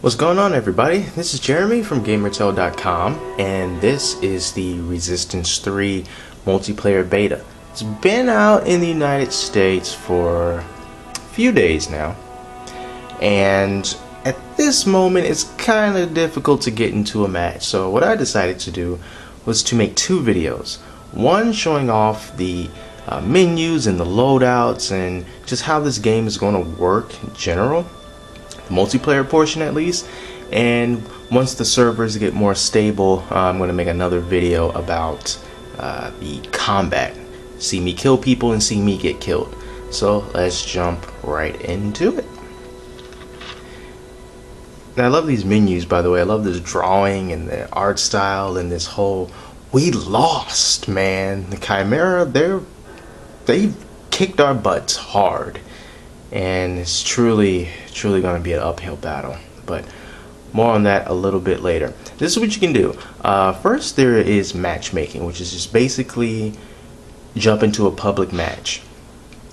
What's going on, everybody? This is Jeremy from GamerTell.com, and this is the Resistance 3 multiplayer beta. It's been out in the United States for a few days now, and at this moment it's kind of difficult to get into a match. So what I decided to do was to make two videos. One showing off the menus and the loadouts and just how this game is going to work in general, the multiplayer portion at least. And once the servers get more stable, I'm going to make another video about the combat. See me kill people and see me get killed. So let's jump right into it. Now, I love these menus, by the way. I love this drawing and the art style and this whole "we lost, man." The Chimera, they've kicked our butts hard, and it's truly going to be an uphill battle. But more on that a little bit later. This is what you can do. First, there is matchmaking, which is just basically jump into a public match.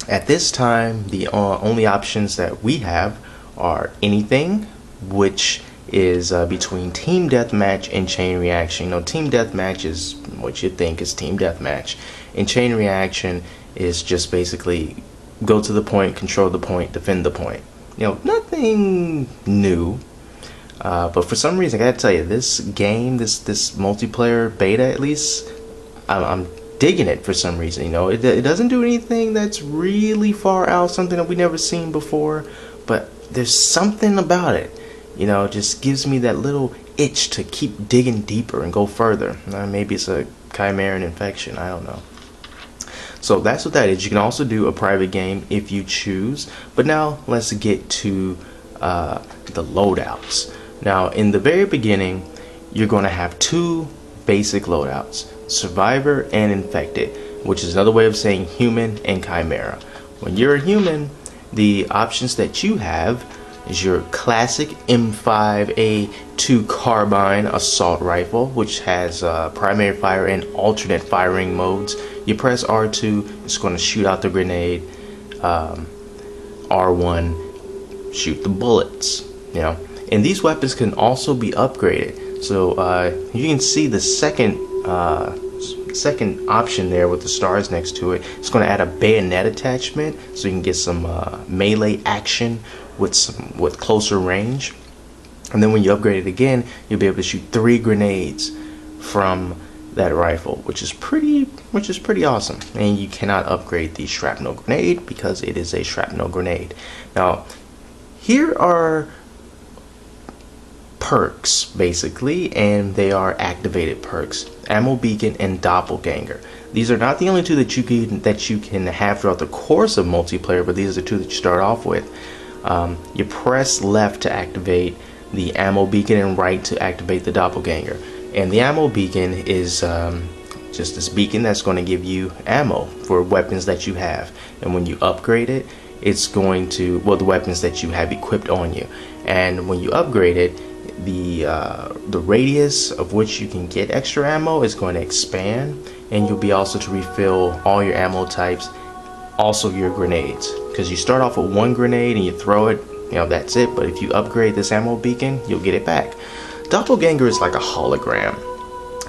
At this time, the only options that we have are anything, which is between team deathmatch and chain reaction. You know, team deathmatch is what you think is team deathmatch, and chain reaction is just basically go to the point, control the point, defend the point. You know, nothing new. But for some reason, I gotta tell you, this game, this multiplayer beta, at least, I'm digging it for some reason. You know, it doesn't do anything that's really far out, something that we never seen before, but there's something about it. You know, it just gives me that little itch to keep digging deeper and go further. Maybe it's a Chimeran infection, I don't know. So that's what that is. You can also do a private game if you choose. But now let's get to the loadouts. Now, in the very beginning, you're going to have two basic loadouts: Survivor and Infected, which is another way of saying human and Chimera. When you're a human, the options that you have is your classic M5A2 carbine assault rifle, which has primary fire and alternate firing modes. You press R2, it's going to shoot out the grenade. R1, shoot the bullets. You know, and these weapons can also be upgraded. So you can see the second option there with the stars next to it. It's going to add a bayonet attachment, so you can get some melee action with closer range. And then when you upgrade it again, you'll be able to shoot 3 grenades from that rifle, which is pretty awesome. And you cannot upgrade the shrapnel grenade because it is a shrapnel grenade. Now, here are perks basically, and they are activated perks: ammo beacon and doppelganger. These are not the only two that you can have throughout the course of multiplayer, but these are the two that you start off with. You press left to activate the ammo beacon and right to activate the doppelganger. And the ammo beacon is just this beacon that's going to give you ammo for weapons that you have. And when you upgrade it, it's going to, well, the weapons that you have equipped on you. And when you upgrade it, the radius of which you can get extra ammo is going to expand, and you'll be also to refill all your ammo types, also your grenades, because you start off with 1 grenade and you throw it, you know, that's it. But if you upgrade this ammo beacon, you'll get it back. Doppelganger is like a hologram.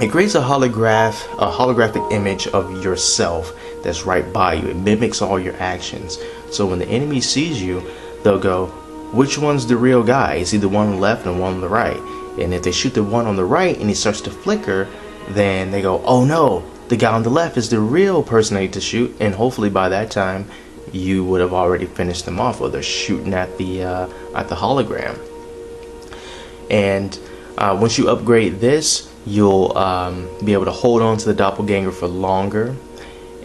It creates a holographic image of yourself that's right by you. It mimics all your actions. So when the enemy sees you, they'll go, which one's the real guy? Is he the one on the left and one on the right? And if they shoot the one on the right and he starts to flicker, then they go, oh no, the guy on the left is the real person I need to shoot. And hopefully by that time you would have already finished them off, or they're shooting at the hologram. And once you upgrade this, you'll be able to hold on to the doppelganger for longer.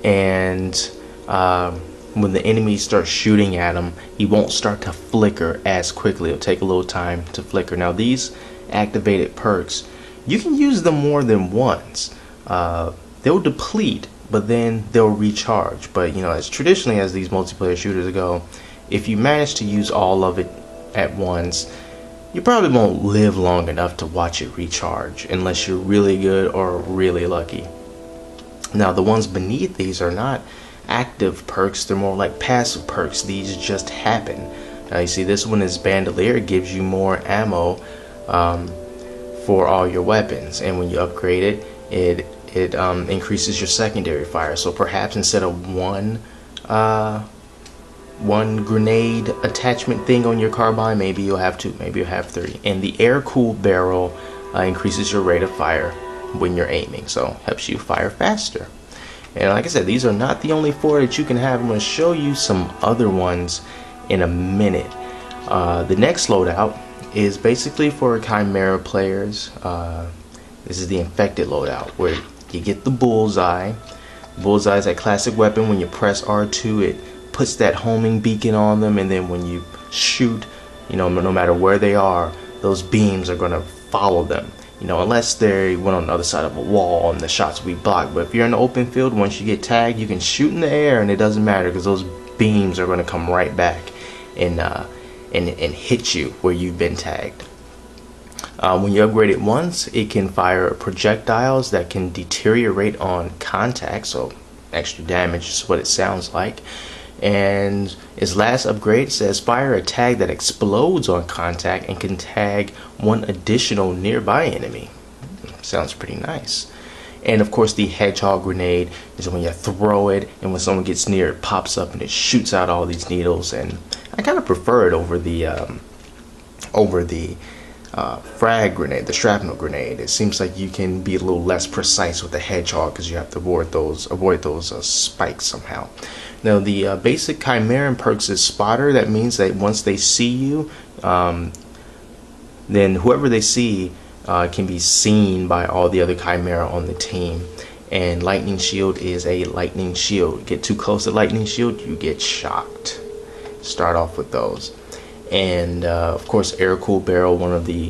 And when the enemy starts shooting at him, he won't start to flicker as quickly. It'll take a little time to flicker. Now, these activated perks, you can use them more than once. They'll deplete, but then they'll recharge. But you know, as traditionally as these multiplayer shooters go, if you manage to use all of it at once, you probably won't live long enough to watch it recharge unless you're really good or really lucky. Now, the ones beneath these are not active perks, they're more like passive perks. These just happen. Now you see this one is Bandolier. It gives you more ammo for all your weapons, and when you upgrade it, it increases your secondary fire. So perhaps instead of one grenade attachment thing on your carbine, maybe you'll have two, maybe you'll have three. And the air-cooled barrel increases your rate of fire when you're aiming, so helps you fire faster. And like I said, these are not the only 4 that you can have. I'm going to show you some other ones in a minute. The next loadout is basically for Chimera players. This is the infected loadout, where you get the bullseye. Bullseye is that classic weapon. When you press R2, it puts that homing beacon on them, and then when you shoot, you know, no matter where they are, those beams are going to follow them. You know, unless they went on the other side of a wall and the shots will be blocked. But if you're in the open field, once you get tagged, you can shoot in the air and it doesn't matter, because those beams are going to come right back and hit you where you've been tagged. When you upgrade it once, it can fire projectiles that can deteriorate on contact, so extra damage is what it sounds like. And its last upgrade says fire a tag that explodes on contact and can tag one additional nearby enemy. Sounds pretty nice. And of course, the hedgehog grenade is when you throw it, and when someone gets near, it pops up and it shoots out all these needles. And I kind of prefer it over the frag grenade, the shrapnel grenade. It seems like you can be a little less precise with the hedgehog, because you have to avoid those spikes somehow. Now the basic Chimeran perks is spotter. That means that once they see you, then whoever they see can be seen by all the other Chimera on the team. And lightning shield is a lightning shield. Get too close to lightning shield, you get shocked. Start off with those. And of course, air cooled barrel, one of the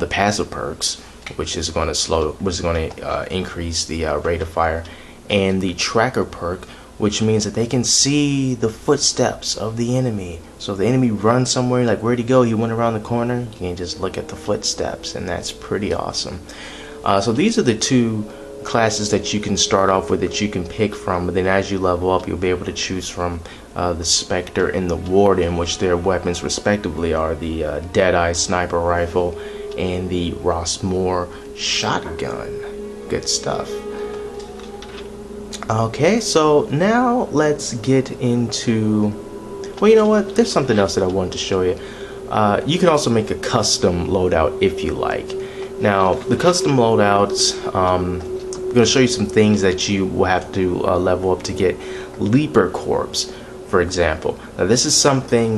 passive perks, which is going to increase the rate of fire. And the tracker perk, which means that they can see the footsteps of the enemy. So if the enemy runs somewhere, like, where'd he go? He went around the corner. You can just look at the footsteps, and that's pretty awesome. So these are the 2 classes that you can start off with, that you can pick from. But then as you level up, you'll be able to choose from the Spectre and the Warden, which their weapons respectively are the Deadeye sniper rifle and the Rossmore shotgun. Good stuff. Okay, so now let's get into, well, you know what, there's something else that I wanted to show you. You can also make a custom loadout if you like. Now the custom loadouts, I'm going to show you some things that you will have to level up to get Leaper Corpse, for example. Now this is something,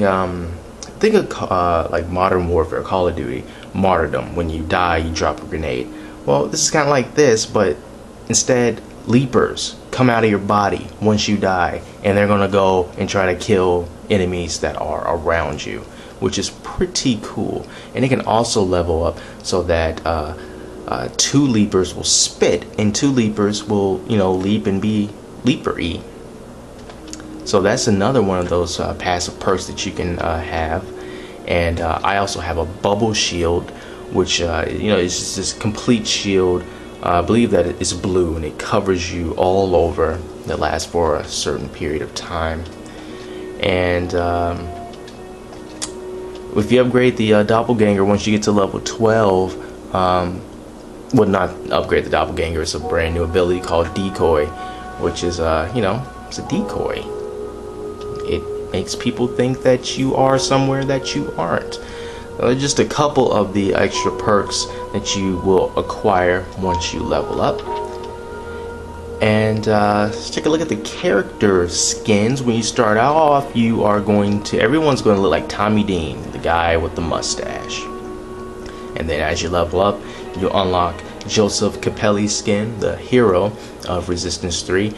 think of like Modern Warfare, Call of Duty, Martyrdom. When you die, you drop a grenade. Well, this is kind of like this, but instead, Leapers come out of your body once you die, and they're gonna go and try to kill enemies that are around you, which is pretty cool. And it can also level up so that 2 Leapers will spit, and 2 Leapers will, you know, leap and be Leaper-y. So that's another one of those passive perks that you can have. And I also have a bubble shield, which you know, is just this complete shield. I believe that it's blue, and it covers you all over. That lasts for a certain period of time. And if you upgrade the doppelganger, once you get to level 12, well, not upgrade the doppelganger, it's a brand new ability called Decoy, which is you know, it's a decoy. It makes people think that you are somewhere that you aren't. Just a couple of the extra perks that you will acquire once you level up. And let's take a look at the character skins. When you start off, you are going to, everyone's going to look like Tommy Dean, the guy with the mustache. And then as you level up, you unlock Joseph Capelli's skin, the hero of Resistance 3.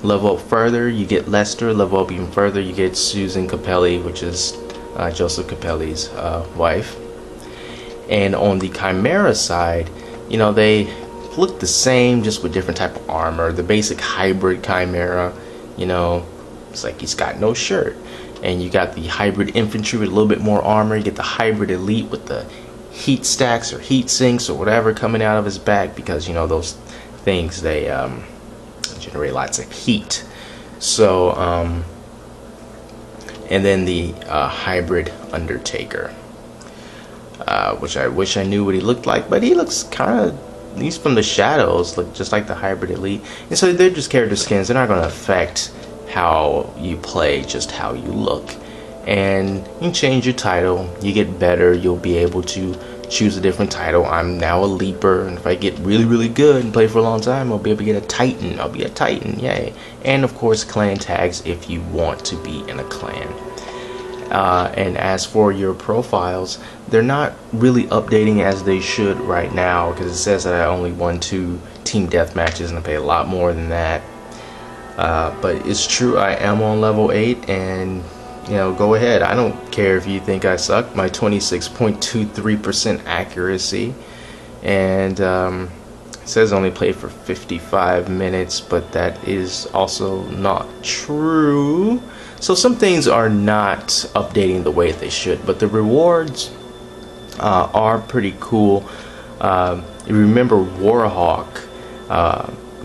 Level up further, you get Lester. Level up even further, you get Susan Capelli, which is Joseph Capelli's wife. And on the Chimera side, you know, they look the same, just with different type of armor. The basic hybrid Chimera, you know, it's like he's got no shirt. And you got the hybrid infantry with a little bit more armor. You get the hybrid elite with the heat stacks or heat sinks or whatever coming out of his back, because, you know, those things, they generate lots of heat. So and then the hybrid Undertaker, which I wish I knew what he looked like, but he looks kind of, at least from the shadows, look just like the hybrid elite. And so they're just character skins. They're not going to affect how you play, just how you look. And you change your title, you get better, you'll be able to choose a different title. I'm now a leaper, and if I get really good and play for a long time, I'll be able to get a Titan. I'll be a Titan, yay. And of course clan tags if you want to be in a clan. And as for your profiles, they're not really updating as they should right now, because it says that I only won 2 team death matches and I pay a lot more than that. But it's true, I am on level 8, and you know, go ahead. I don't care if you think I suck. My 26.23% accuracy, and it says only play for 55 minutes, but that is also not true. So some things are not updating the way they should, but the rewards are pretty cool. You remember Warhawk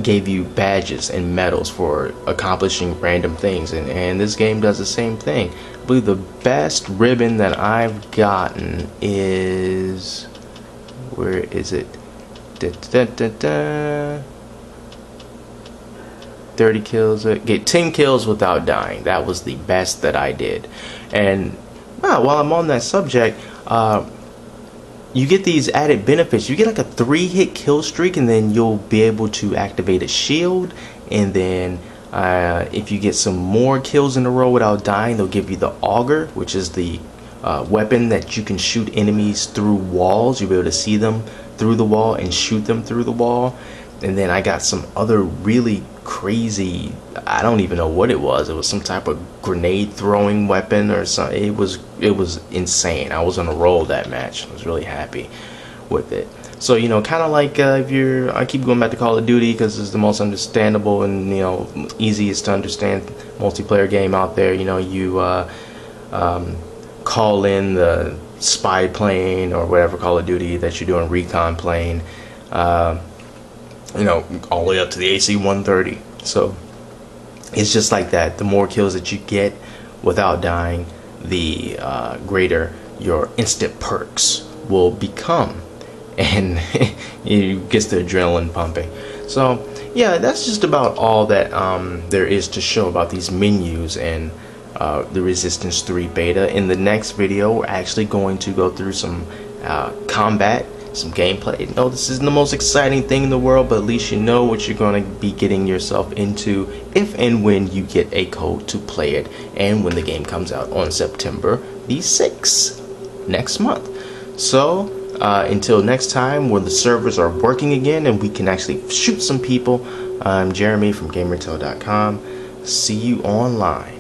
gave you badges and medals for accomplishing random things, and this game does the same thing. I believe the best ribbon that I've gotten is, where is it? 30 kills, get 10 kills without dying. That was the best that I did. And while I'm on that subject, you get these added benefits. You get like a 3-hit kill streak, and then you'll be able to activate a shield, and then if you get some more kills in a row without dying, they'll give you the auger, which is the weapon that you can shoot enemies through walls. You'll be able to see them through the wall and shoot them through the wall. And then I got some other really crazy, I don't even know what it was. It was some type of grenade throwing weapon or something. It was insane. I was on a roll that match. I was really happy with it. So, you know, kind of like if you're, I keep going back to Call of Duty because it's the most understandable and, you know, easiest to understand multiplayer game out there. You know, you call in the spy plane or whatever Call of Duty that you're doing, recon plane, you know, all the way up to the AC-130. So it's just like that. The more kills that you get without dying, the greater your instant perks will become, and it gets the adrenaline pumping. So yeah, that's just about all that there is to show about these menus and the Resistance 3 beta. In the next video, we're actually going to go through some combat, some gameplay. No, this isn't the most exciting thing in the world, but at least you know what you're going to be getting yourself into if and when you get a code to play it, and when the game comes out on September the 6th next month. So until next time, when the servers are working again and we can actually shoot some people, I'm Jeremy from GamerTell.com. See you online.